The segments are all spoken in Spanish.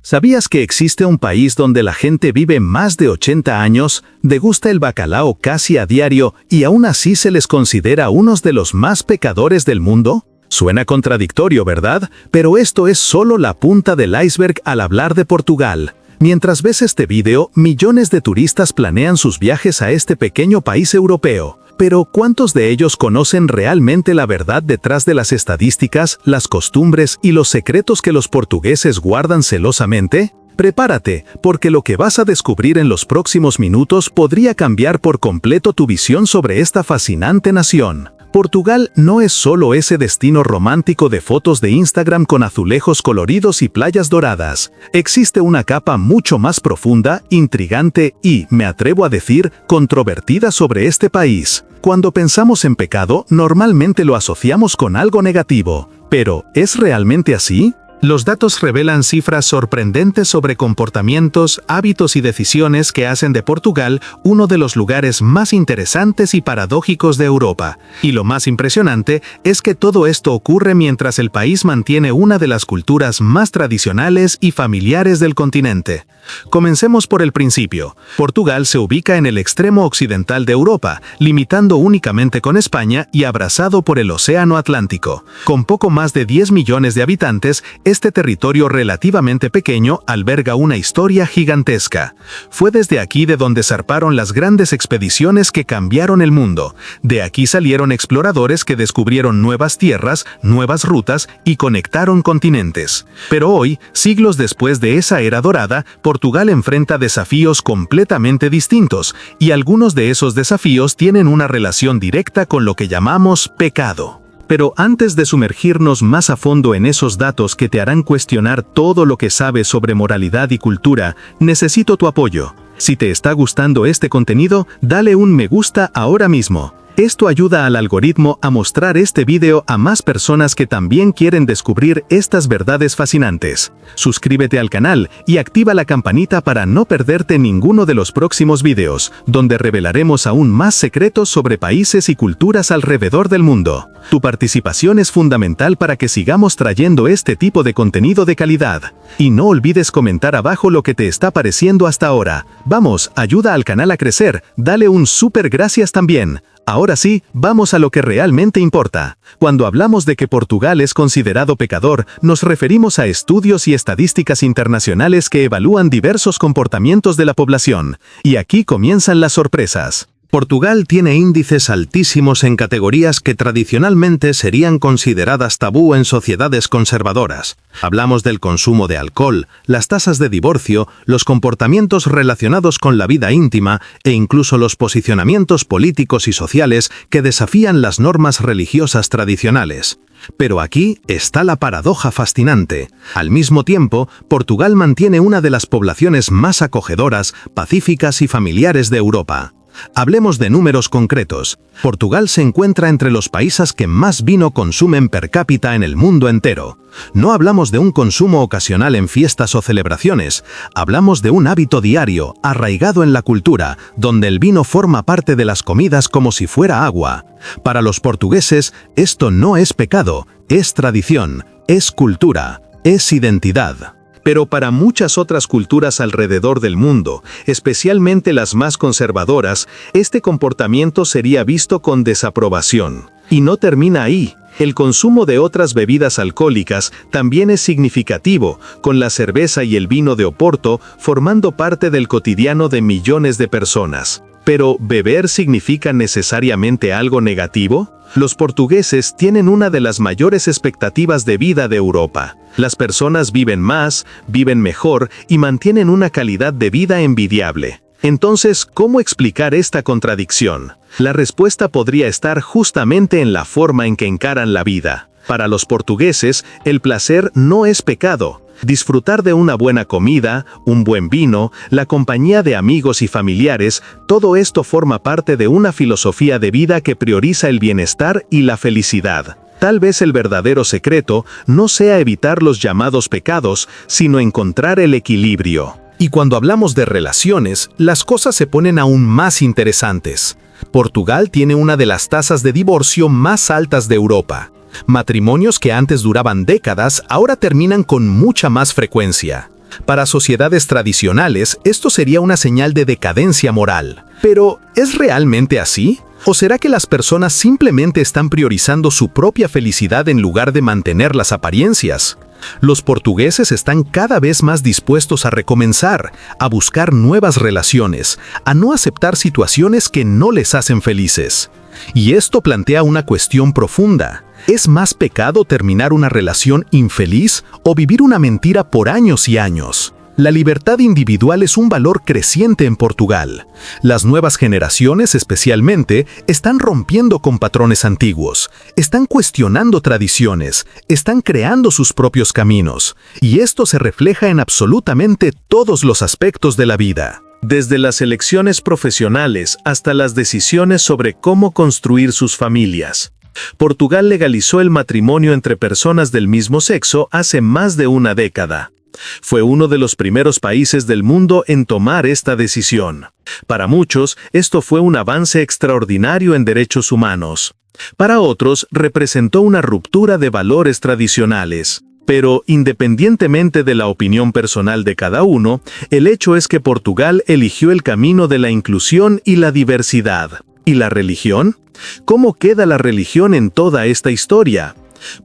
¿Sabías que existe un país donde la gente vive más de 80 años, degusta el bacalao casi a diario y aún así se les considera unos de los más pecadores del mundo? Suena contradictorio, ¿verdad? Pero esto es solo la punta del iceberg al hablar de Portugal. Mientras ves este video, millones de turistas planean sus viajes a este pequeño país europeo. Pero ¿cuántos de ellos conocen realmente la verdad detrás de las estadísticas, las costumbres y los secretos que los portugueses guardan celosamente? Prepárate, porque lo que vas a descubrir en los próximos minutos podría cambiar por completo tu visión sobre esta fascinante nación. Portugal no es solo ese destino romántico de fotos de Instagram con azulejos coloridos y playas doradas. Existe una capa mucho más profunda, intrigante y, me atrevo a decir, controvertida sobre este país. Cuando pensamos en pecado, normalmente lo asociamos con algo negativo. Pero, ¿es realmente así? Los datos revelan cifras sorprendentes sobre comportamientos, hábitos y decisiones que hacen de Portugal uno de los lugares más interesantes y paradójicos de Europa. Y lo más impresionante es que todo esto ocurre mientras el país mantiene una de las culturas más tradicionales y familiares del continente. Comencemos por el principio. Portugal se ubica en el extremo occidental de Europa, limitando únicamente con España y abrazado por el Océano Atlántico. Con poco más de 10 millones de habitantes, este territorio relativamente pequeño alberga una historia gigantesca. Fue desde aquí de donde zarparon las grandes expediciones que cambiaron el mundo. De aquí salieron exploradores que descubrieron nuevas tierras, nuevas rutas y conectaron continentes. Pero hoy, siglos después de esa era dorada, Portugal enfrenta desafíos completamente distintos, y algunos de esos desafíos tienen una relación directa con lo que llamamos pecado. Pero antes de sumergirnos más a fondo en esos datos que te harán cuestionar todo lo que sabes sobre moralidad y cultura, necesito tu apoyo. Si te está gustando este contenido, dale un me gusta ahora mismo. Esto ayuda al algoritmo a mostrar este video a más personas que también quieren descubrir estas verdades fascinantes. Suscríbete al canal y activa la campanita para no perderte ninguno de los próximos videos, donde revelaremos aún más secretos sobre países y culturas alrededor del mundo. Tu participación es fundamental para que sigamos trayendo este tipo de contenido de calidad. Y no olvides comentar abajo lo que te está pareciendo hasta ahora. Vamos, ayuda al canal a crecer, dale un súper gracias también. Ahora sí, vamos a lo que realmente importa. Cuando hablamos de que Portugal es considerado pecador, nos referimos a estudios y estadísticas internacionales que evalúan diversos comportamientos de la población. Y aquí comienzan las sorpresas. Portugal tiene índices altísimos en categorías que tradicionalmente serían consideradas tabú en sociedades conservadoras. Hablamos del consumo de alcohol, las tasas de divorcio, los comportamientos relacionados con la vida íntima e incluso los posicionamientos políticos y sociales que desafían las normas religiosas tradicionales. Pero aquí está la paradoja fascinante. Al mismo tiempo, Portugal mantiene una de las poblaciones más acogedoras, pacíficas y familiares de Europa. Hablemos de números concretos. Portugal se encuentra entre los países que más vino consumen per cápita en el mundo entero. No hablamos de un consumo ocasional en fiestas o celebraciones, hablamos de un hábito diario, arraigado en la cultura, donde el vino forma parte de las comidas como si fuera agua. Para los portugueses, esto no es pecado, es tradición, es cultura, es identidad. Pero para muchas otras culturas alrededor del mundo, especialmente las más conservadoras, este comportamiento sería visto con desaprobación. Y no termina ahí. El consumo de otras bebidas alcohólicas también es significativo, con la cerveza y el vino de Oporto formando parte del cotidiano de millones de personas. Pero, ¿beber significa necesariamente algo negativo? Los portugueses tienen una de las mayores expectativas de vida de Europa. Las personas viven más, viven mejor y mantienen una calidad de vida envidiable. Entonces, ¿cómo explicar esta contradicción? La respuesta podría estar justamente en la forma en que encaran la vida. Para los portugueses, el placer no es pecado. Disfrutar de una buena comida, un buen vino, la compañía de amigos y familiares, todo esto forma parte de una filosofía de vida que prioriza el bienestar y la felicidad. Tal vez el verdadero secreto no sea evitar los llamados pecados, sino encontrar el equilibrio. Y cuando hablamos de relaciones, las cosas se ponen aún más interesantes. Portugal tiene una de las tasas de divorcio más altas de Europa. Matrimonios que antes duraban décadas ahora terminan con mucha más frecuencia. Para sociedades tradicionales, esto sería una señal de decadencia moral. Pero, ¿es realmente así? ¿O será que las personas simplemente están priorizando su propia felicidad en lugar de mantener las apariencias? Los portugueses están cada vez más dispuestos a recomenzar, a buscar nuevas relaciones, a no aceptar situaciones que no les hacen felices. Y esto plantea una cuestión profunda. ¿Es más pecado terminar una relación infeliz o vivir una mentira por años y años? La libertad individual es un valor creciente en Portugal. Las nuevas generaciones, especialmente, están rompiendo con patrones antiguos, están cuestionando tradiciones, están creando sus propios caminos, y esto se refleja en absolutamente todos los aspectos de la vida. Desde las elecciones profesionales hasta las decisiones sobre cómo construir sus familias. Portugal legalizó el matrimonio entre personas del mismo sexo hace más de una década. Fue uno de los primeros países del mundo en tomar esta decisión. Para muchos, esto fue un avance extraordinario en derechos humanos. Para otros, representó una ruptura de valores tradicionales. Pero, independientemente de la opinión personal de cada uno, el hecho es que Portugal eligió el camino de la inclusión y la diversidad. ¿Y la religión? ¿Cómo queda la religión en toda esta historia?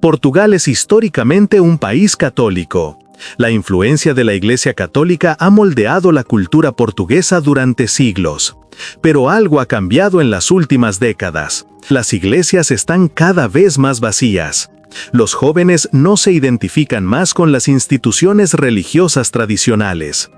Portugal es históricamente un país católico. La influencia de la Iglesia Católica ha moldeado la cultura portuguesa durante siglos. Pero algo ha cambiado en las últimas décadas. Las iglesias están cada vez más vacías. Los jóvenes no se identifican más con las instituciones religiosas tradicionales.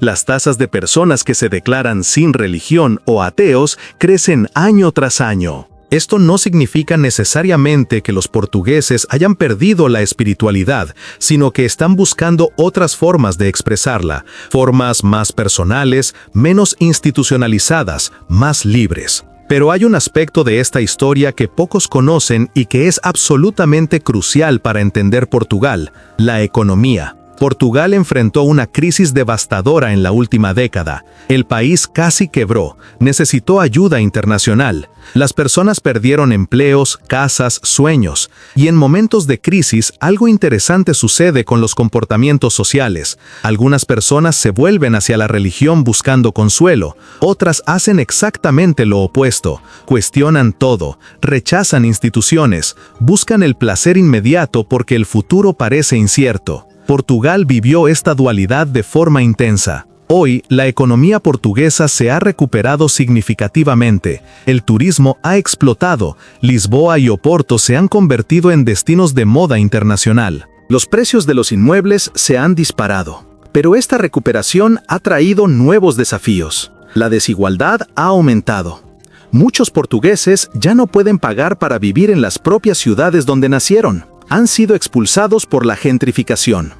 Las tasas de personas que se declaran sin religión o ateos crecen año tras año. Esto no significa necesariamente que los portugueses hayan perdido la espiritualidad, sino que están buscando otras formas de expresarla, formas más personales, menos institucionalizadas, más libres. Pero hay un aspecto de esta historia que pocos conocen y que es absolutamente crucial para entender Portugal: la economía. Portugal enfrentó una crisis devastadora en la última década. El país casi quebró, necesitó ayuda internacional. Las personas perdieron empleos, casas, sueños. Y en momentos de crisis, algo interesante sucede con los comportamientos sociales. Algunas personas se vuelven hacia la religión buscando consuelo. Otras hacen exactamente lo opuesto. Cuestionan todo, rechazan instituciones, buscan el placer inmediato porque el futuro parece incierto. Portugal vivió esta dualidad de forma intensa. Hoy, la economía portuguesa se ha recuperado significativamente. El turismo ha explotado. Lisboa y Oporto se han convertido en destinos de moda internacional. Los precios de los inmuebles se han disparado. Pero esta recuperación ha traído nuevos desafíos. La desigualdad ha aumentado. Muchos portugueses ya no pueden pagar para vivir en las propias ciudades donde nacieron. Han sido expulsados por la gentrificación.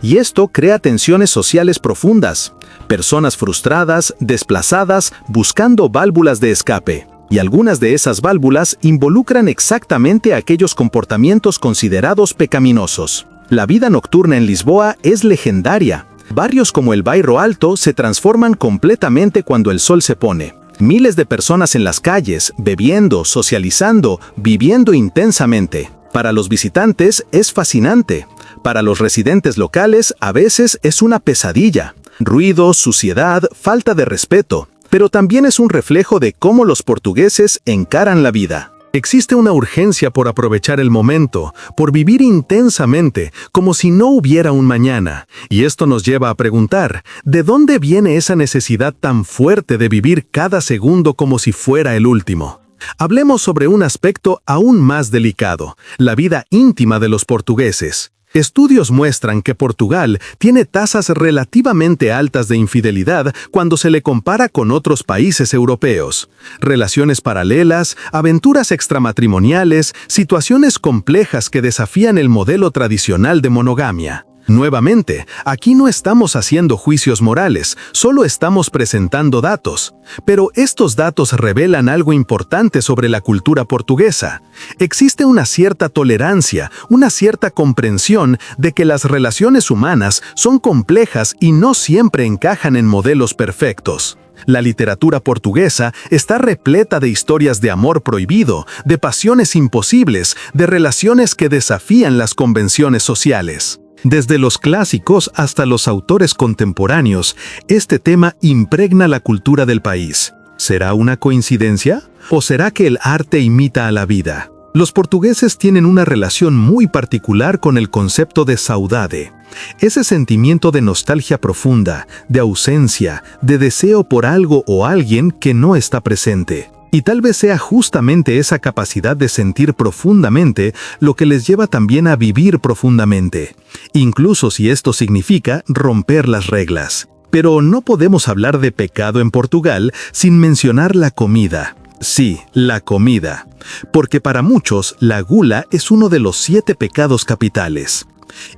Y esto crea tensiones sociales profundas, personas frustradas, desplazadas, buscando válvulas de escape. Y algunas de esas válvulas involucran exactamente aquellos comportamientos considerados pecaminosos. La vida nocturna en Lisboa es legendaria. Barrios como el Bairro Alto se transforman completamente cuando el sol se pone. Miles de personas en las calles, bebiendo, socializando, viviendo intensamente. Para los visitantes es fascinante. Para los residentes locales a veces es una pesadilla. Ruido, suciedad, falta de respeto. Pero también es un reflejo de cómo los portugueses encaran la vida. Existe una urgencia por aprovechar el momento, por vivir intensamente, como si no hubiera un mañana. Y esto nos lleva a preguntar, ¿de dónde viene esa necesidad tan fuerte de vivir cada segundo como si fuera el último? Hablemos sobre un aspecto aún más delicado, la vida íntima de los portugueses. Estudios muestran que Portugal tiene tasas relativamente altas de infidelidad cuando se le compara con otros países europeos. Relaciones paralelas, aventuras extramatrimoniales, situaciones complejas que desafían el modelo tradicional de monogamia. Nuevamente, aquí no estamos haciendo juicios morales, solo estamos presentando datos. Pero estos datos revelan algo importante sobre la cultura portuguesa. Existe una cierta tolerancia, una cierta comprensión de que las relaciones humanas son complejas y no siempre encajan en modelos perfectos. La literatura portuguesa está repleta de historias de amor prohibido, de pasiones imposibles, de relaciones que desafían las convenciones sociales. Desde los clásicos hasta los autores contemporáneos, este tema impregna la cultura del país. ¿Será una coincidencia? ¿O será que el arte imita a la vida? Los portugueses tienen una relación muy particular con el concepto de saudade. Ese sentimiento de nostalgia profunda, de ausencia, de deseo por algo o alguien que no está presente. Y tal vez sea justamente esa capacidad de sentir profundamente lo que les lleva también a vivir profundamente, incluso si esto significa romper las reglas. Pero no podemos hablar de pecado en Portugal sin mencionar la comida. Sí, la comida. Porque para muchos, la gula es uno de los 7 pecados capitales.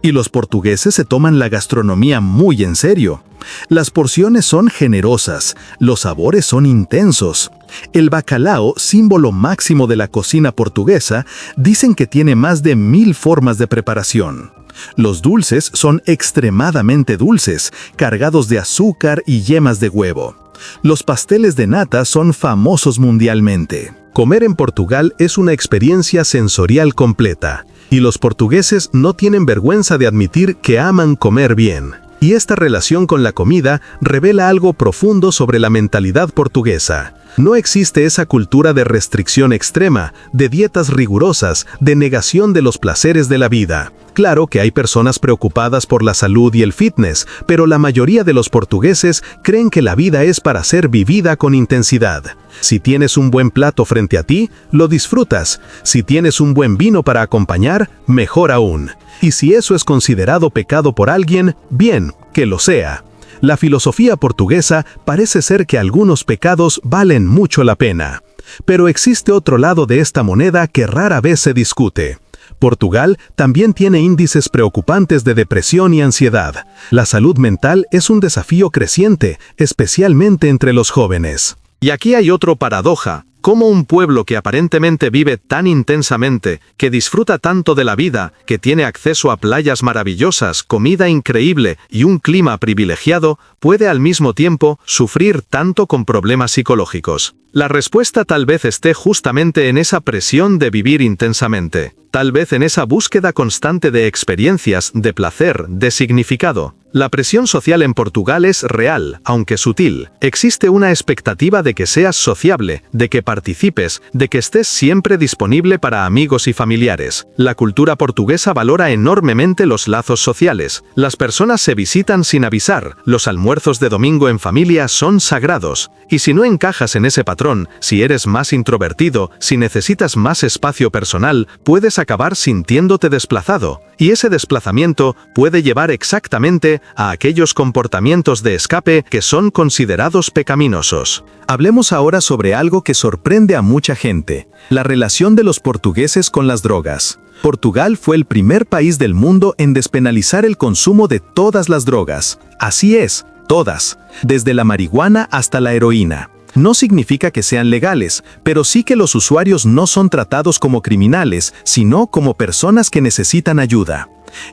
Y los portugueses se toman la gastronomía muy en serio. Las porciones son generosas, los sabores son intensos. El bacalao, símbolo máximo de la cocina portuguesa, dicen que tiene más de 1000 formas de preparación. Los dulces son extremadamente dulces, cargados de azúcar y yemas de huevo. Los pasteles de nata son famosos mundialmente. Comer en Portugal es una experiencia sensorial completa, y los portugueses no tienen vergüenza de admitir que aman comer bien. Y esta relación con la comida revela algo profundo sobre la mentalidad portuguesa. No existe esa cultura de restricción extrema, de dietas rigurosas, de negación de los placeres de la vida. Claro que hay personas preocupadas por la salud y el fitness, pero la mayoría de los portugueses creen que la vida es para ser vivida con intensidad. Si tienes un buen plato frente a ti, lo disfrutas. Si tienes un buen vino para acompañar, mejor aún. Y si eso es considerado pecado por alguien, bien, que lo sea. La filosofía portuguesa parece ser que algunos pecados valen mucho la pena. Pero existe otro lado de esta moneda que rara vez se discute. Portugal también tiene índices preocupantes de depresión y ansiedad. La salud mental es un desafío creciente, especialmente entre los jóvenes. Y aquí hay otra paradoja. ¿Cómo un pueblo que aparentemente vive tan intensamente, que disfruta tanto de la vida, que tiene acceso a playas maravillosas, comida increíble y un clima privilegiado, puede al mismo tiempo sufrir tanto con problemas psicológicos? La respuesta tal vez esté justamente en esa presión de vivir intensamente, tal vez en esa búsqueda constante de experiencias, de placer, de significado. La presión social en Portugal es real, aunque sutil. Existe una expectativa de que seas sociable, de que participes, de que estés siempre disponible para amigos y familiares. La cultura portuguesa valora enormemente los lazos sociales. Las personas se visitan sin avisar, los almuerzos de domingo en familia son sagrados. Y si no encajas en ese patrón, si eres más introvertido, si necesitas más espacio personal, puedes acabar sintiéndote desplazado. Y ese desplazamiento puede llevar exactamente a aquellos comportamientos de escape que son considerados pecaminosos. Hablemos ahora sobre algo que sorprende a mucha gente: la relación de los portugueses con las drogas. Portugal fue el primer país del mundo en despenalizar el consumo de todas las drogas. Así es, todas, desde la marihuana hasta la heroína. No significa que sean legales, pero sí que los usuarios no son tratados como criminales, sino como personas que necesitan ayuda.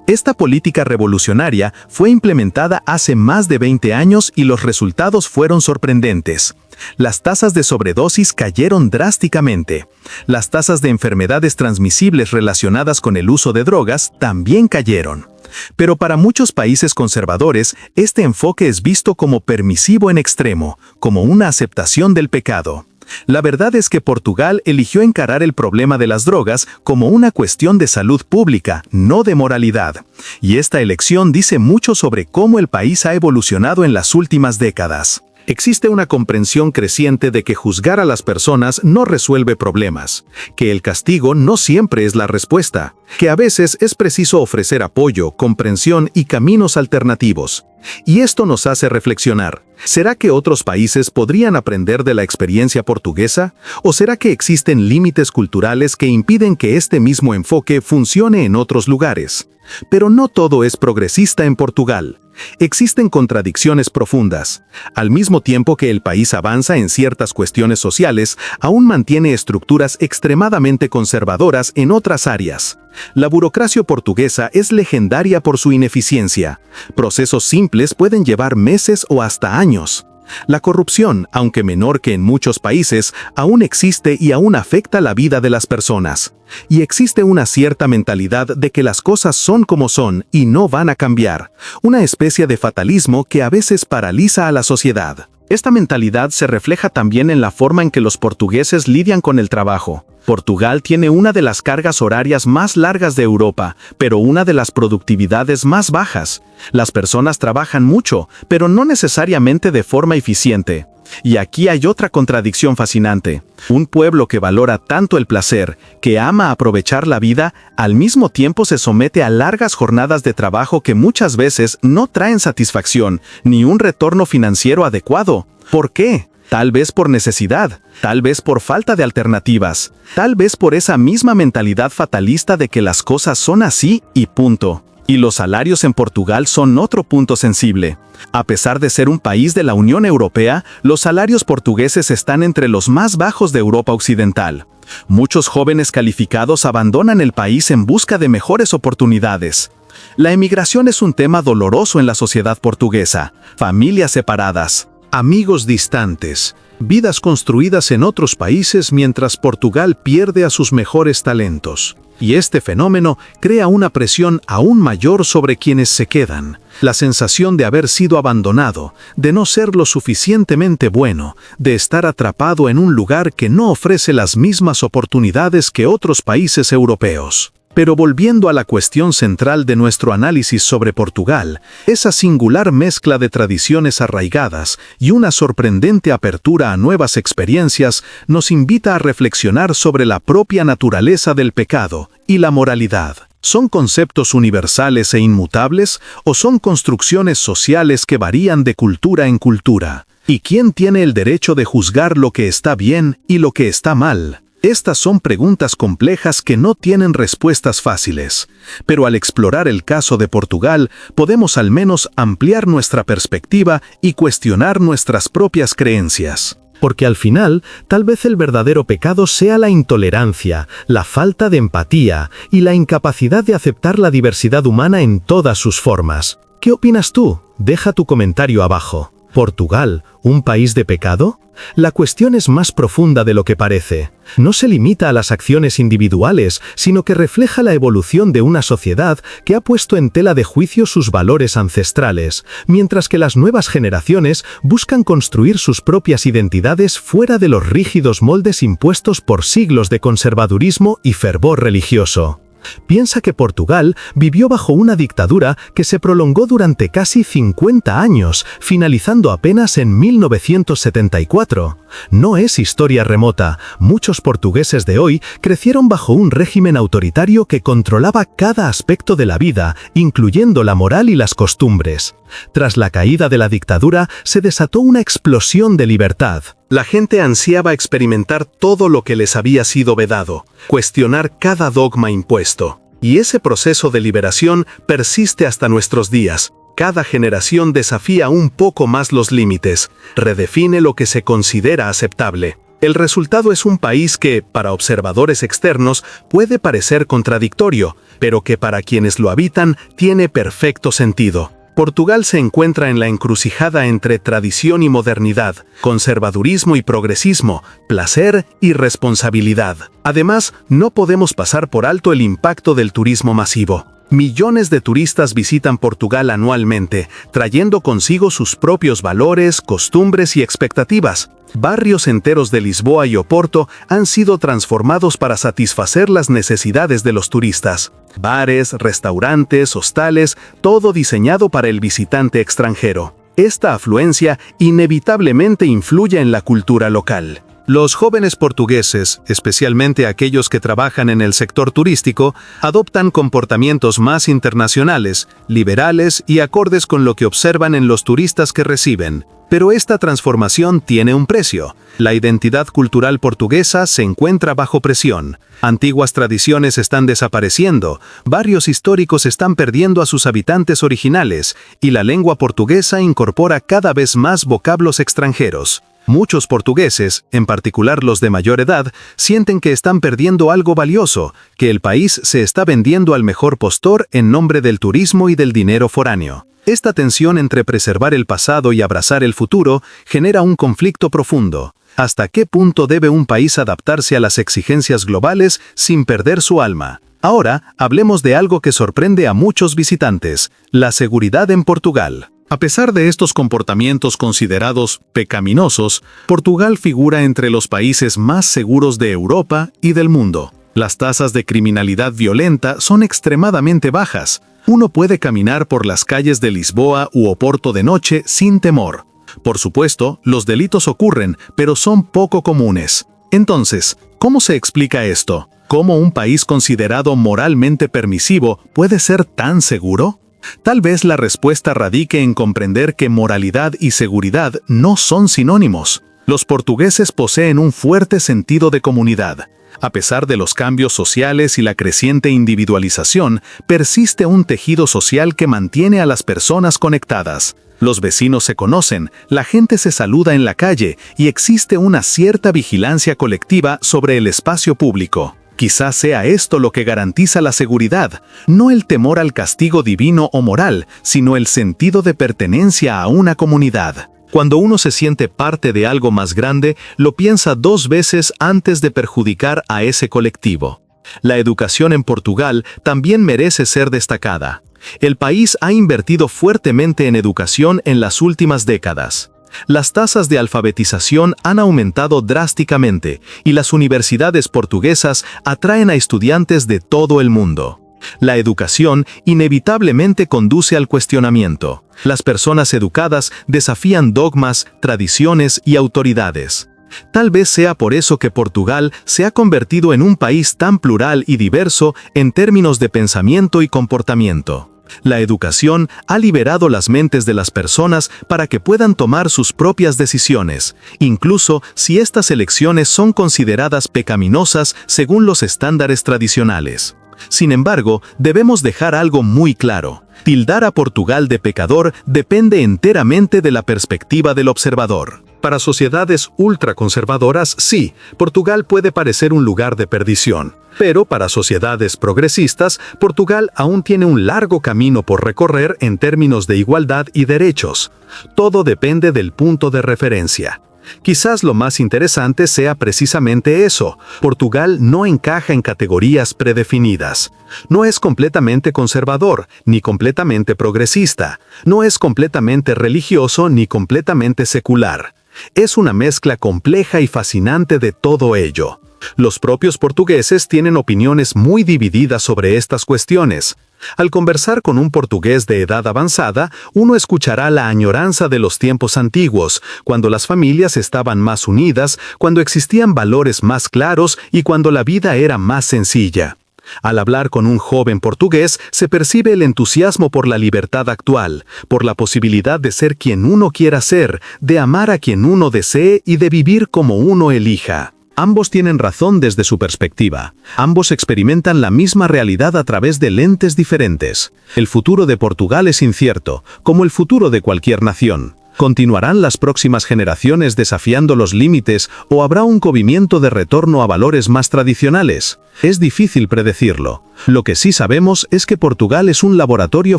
Esta política revolucionaria fue implementada hace más de 20 años y los resultados fueron sorprendentes. Las tasas de sobredosis cayeron drásticamente. Las tasas de enfermedades transmisibles relacionadas con el uso de drogas también cayeron. Pero para muchos países conservadores, este enfoque es visto como permisivo en extremo, como una aceptación del pecado. La verdad es que Portugal eligió encarar el problema de las drogas como una cuestión de salud pública, no de moralidad. Y esta elección dice mucho sobre cómo el país ha evolucionado en las últimas décadas. Existe una comprensión creciente de que juzgar a las personas no resuelve problemas, que el castigo no siempre es la respuesta, que a veces es preciso ofrecer apoyo, comprensión y caminos alternativos. Y esto nos hace reflexionar. ¿Será que otros países podrían aprender de la experiencia portuguesa? ¿O será que existen límites culturales que impiden que este mismo enfoque funcione en otros lugares? Pero no todo es progresista en Portugal. Existen contradicciones profundas. Al mismo tiempo que el país avanza en ciertas cuestiones sociales, aún mantiene estructuras extremadamente conservadoras en otras áreas. La burocracia portuguesa es legendaria por su ineficiencia. Procesos simples pueden llevar meses o hasta años. La corrupción, aunque menor que en muchos países, aún existe y aún afecta la vida de las personas. Y existe una cierta mentalidad de que las cosas son como son y no van a cambiar, una especie de fatalismo que a veces paraliza a la sociedad. Esta mentalidad se refleja también en la forma en que los portugueses lidian con el trabajo. Portugal tiene una de las cargas horarias más largas de Europa, pero una de las productividades más bajas. Las personas trabajan mucho, pero no necesariamente de forma eficiente. Y aquí hay otra contradicción fascinante. Un pueblo que valora tanto el placer, que ama aprovechar la vida, al mismo tiempo se somete a largas jornadas de trabajo que muchas veces no traen satisfacción, ni un retorno financiero adecuado. ¿Por qué? Tal vez por necesidad, tal vez por falta de alternativas, tal vez por esa misma mentalidad fatalista de que las cosas son así y punto. Y los salarios en Portugal son otro punto sensible. A pesar de ser un país de la Unión Europea, los salarios portugueses están entre los más bajos de Europa Occidental. Muchos jóvenes calificados abandonan el país en busca de mejores oportunidades. La emigración es un tema doloroso en la sociedad portuguesa. Familias separadas, amigos distantes, vidas construidas en otros países mientras Portugal pierde a sus mejores talentos. Y este fenómeno crea una presión aún mayor sobre quienes se quedan. La sensación de haber sido abandonado, de no ser lo suficientemente bueno, de estar atrapado en un lugar que no ofrece las mismas oportunidades que otros países europeos. Pero volviendo a la cuestión central de nuestro análisis sobre Portugal, esa singular mezcla de tradiciones arraigadas y una sorprendente apertura a nuevas experiencias nos invita a reflexionar sobre la propia naturaleza del pecado y la moralidad. ¿Son conceptos universales e inmutables o son construcciones sociales que varían de cultura en cultura? ¿Y quién tiene el derecho de juzgar lo que está bien y lo que está mal? Estas son preguntas complejas que no tienen respuestas fáciles, pero al explorar el caso de Portugal, podemos al menos ampliar nuestra perspectiva y cuestionar nuestras propias creencias. Porque al final, tal vez el verdadero pecado sea la intolerancia, la falta de empatía y la incapacidad de aceptar la diversidad humana en todas sus formas. ¿Qué opinas tú? Deja tu comentario abajo. ¿Portugal, un país de pecado? La cuestión es más profunda de lo que parece. No se limita a las acciones individuales, sino que refleja la evolución de una sociedad que ha puesto en tela de juicio sus valores ancestrales, mientras que las nuevas generaciones buscan construir sus propias identidades fuera de los rígidos moldes impuestos por siglos de conservadurismo y fervor religioso. Piensa que Portugal vivió bajo una dictadura que se prolongó durante casi 50 años, finalizando apenas en 1974. No es historia remota. Muchos portugueses de hoy crecieron bajo un régimen autoritario que controlaba cada aspecto de la vida, incluyendo la moral y las costumbres. Tras la caída de la dictadura, se desató una explosión de libertad. La gente ansiaba experimentar todo lo que les había sido vedado, cuestionar cada dogma impuesto. Y ese proceso de liberación persiste hasta nuestros días. Cada generación desafía un poco más los límites, redefine lo que se considera aceptable. El resultado es un país que, para observadores externos, puede parecer contradictorio, pero que para quienes lo habitan tiene perfecto sentido. Portugal se encuentra en la encrucijada entre tradición y modernidad, conservadurismo y progresismo, placer y responsabilidad. Además, no podemos pasar por alto el impacto del turismo masivo. Millones de turistas visitan Portugal anualmente, trayendo consigo sus propios valores, costumbres y expectativas. Barrios enteros de Lisboa y Oporto han sido transformados para satisfacer las necesidades de los turistas. Bares, restaurantes, hostales, todo diseñado para el visitante extranjero. Esta afluencia inevitablemente influye en la cultura local. Los jóvenes portugueses, especialmente aquellos que trabajan en el sector turístico, adoptan comportamientos más internacionales, liberales y acordes con lo que observan en los turistas que reciben. Pero esta transformación tiene un precio. La identidad cultural portuguesa se encuentra bajo presión. Antiguas tradiciones están desapareciendo, barrios históricos están perdiendo a sus habitantes originales, y la lengua portuguesa incorpora cada vez más vocablos extranjeros. Muchos portugueses, en particular los de mayor edad, sienten que están perdiendo algo valioso, que el país se está vendiendo al mejor postor en nombre del turismo y del dinero foráneo. Esta tensión entre preservar el pasado y abrazar el futuro genera un conflicto profundo. ¿Hasta qué punto debe un país adaptarse a las exigencias globales sin perder su alma? Ahora, hablemos de algo que sorprende a muchos visitantes: la seguridad en Portugal. A pesar de estos comportamientos considerados pecaminosos, Portugal figura entre los países más seguros de Europa y del mundo. Las tasas de criminalidad violenta son extremadamente bajas. Uno puede caminar por las calles de Lisboa u Oporto de noche sin temor. Por supuesto, los delitos ocurren, pero son poco comunes. Entonces, ¿cómo se explica esto? ¿Cómo un país considerado moralmente permisivo puede ser tan seguro? Tal vez la respuesta radique en comprender que moralidad y seguridad no son sinónimos. Los portugueses poseen un fuerte sentido de comunidad. A pesar de los cambios sociales y la creciente individualización, persiste un tejido social que mantiene a las personas conectadas. Los vecinos se conocen, la gente se saluda en la calle y existe una cierta vigilancia colectiva sobre el espacio público. Quizás sea esto lo que garantiza la seguridad, no el temor al castigo divino o moral, sino el sentido de pertenencia a una comunidad. Cuando uno se siente parte de algo más grande, lo piensa 2 veces antes de perjudicar a ese colectivo. La educación en Portugal también merece ser destacada. El país ha invertido fuertemente en educación en las últimas décadas. Las tasas de alfabetización han aumentado drásticamente y las universidades portuguesas atraen a estudiantes de todo el mundo. La educación inevitablemente conduce al cuestionamiento. Las personas educadas desafían dogmas, tradiciones y autoridades. Tal vez sea por eso que Portugal se ha convertido en un país tan plural y diverso en términos de pensamiento y comportamiento. La educación ha liberado las mentes de las personas para que puedan tomar sus propias decisiones, incluso si estas elecciones son consideradas pecaminosas según los estándares tradicionales. Sin embargo, debemos dejar algo muy claro. Tildar a Portugal de pecador depende enteramente de la perspectiva del observador. Para sociedades ultraconservadoras, sí, Portugal puede parecer un lugar de perdición. Pero para sociedades progresistas, Portugal aún tiene un largo camino por recorrer en términos de igualdad y derechos. Todo depende del punto de referencia. Quizás lo más interesante sea precisamente eso. Portugal no encaja en categorías predefinidas. No es completamente conservador, ni completamente progresista. No es completamente religioso, ni completamente secular. Es una mezcla compleja y fascinante de todo ello. Los propios portugueses tienen opiniones muy divididas sobre estas cuestiones. Al conversar con un portugués de edad avanzada, uno escuchará la añoranza de los tiempos antiguos, cuando las familias estaban más unidas, cuando existían valores más claros y cuando la vida era más sencilla. Al hablar con un joven portugués, se percibe el entusiasmo por la libertad actual, por la posibilidad de ser quien uno quiera ser, de amar a quien uno desee y de vivir como uno elija. Ambos tienen razón desde su perspectiva. Ambos experimentan la misma realidad a través de lentes diferentes. El futuro de Portugal es incierto, como el futuro de cualquier nación. ¿Continuarán las próximas generaciones desafiando los límites o habrá un movimiento de retorno a valores más tradicionales? Es difícil predecirlo. Lo que sí sabemos es que Portugal es un laboratorio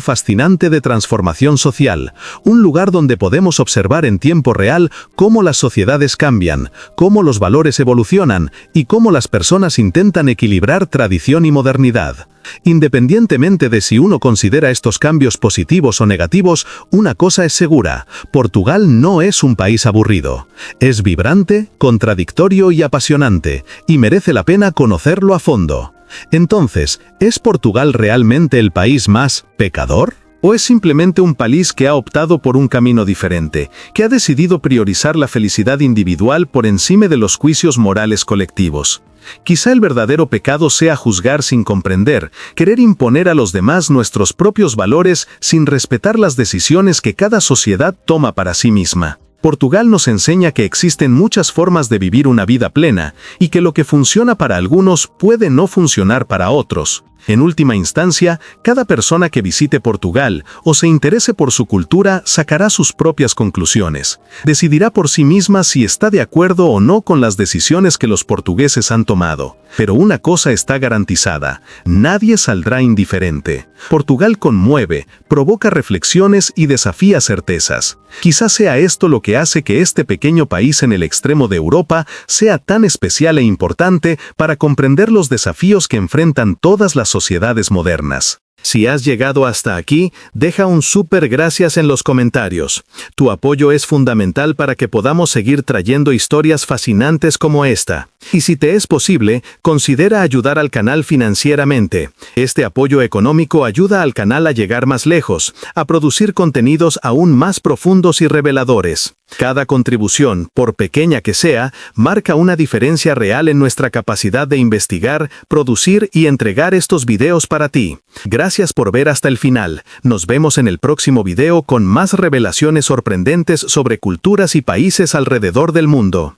fascinante de transformación social, un lugar donde podemos observar en tiempo real cómo las sociedades cambian, cómo los valores evolucionan y cómo las personas intentan equilibrar tradición y modernidad. Independientemente de si uno considera estos cambios positivos o negativos, una cosa es segura: Portugal no es un país aburrido. Es vibrante, contradictorio y apasionante, y merece la pena conocerlo a fondo. Entonces, ¿es Portugal realmente el país más pecador? ¿O es simplemente un país que ha optado por un camino diferente, que ha decidido priorizar la felicidad individual por encima de los juicios morales colectivos? Quizá el verdadero pecado sea juzgar sin comprender, querer imponer a los demás nuestros propios valores sin respetar las decisiones que cada sociedad toma para sí misma. Portugal nos enseña que existen muchas formas de vivir una vida plena y que lo que funciona para algunos puede no funcionar para otros. En última instancia, cada persona que visite Portugal o se interese por su cultura sacará sus propias conclusiones. Decidirá por sí misma si está de acuerdo o no con las decisiones que los portugueses han tomado. Pero una cosa está garantizada: nadie saldrá indiferente. Portugal conmueve, provoca reflexiones y desafía certezas. Quizás sea esto lo que hace que este pequeño país en el extremo de Europa sea tan especial e importante para comprender los desafíos que enfrentan todas las sociedades modernas. Si has llegado hasta aquí, deja un súper gracias en los comentarios. Tu apoyo es fundamental para que podamos seguir trayendo historias fascinantes como esta. Y si te es posible, considera ayudar al canal financieramente. Este apoyo económico ayuda al canal a llegar más lejos, a producir contenidos aún más profundos y reveladores. Cada contribución, por pequeña que sea, marca una diferencia real en nuestra capacidad de investigar, producir y entregar estos videos para ti. Gracias por ver hasta el final. Nos vemos en el próximo video con más revelaciones sorprendentes sobre culturas y países alrededor del mundo.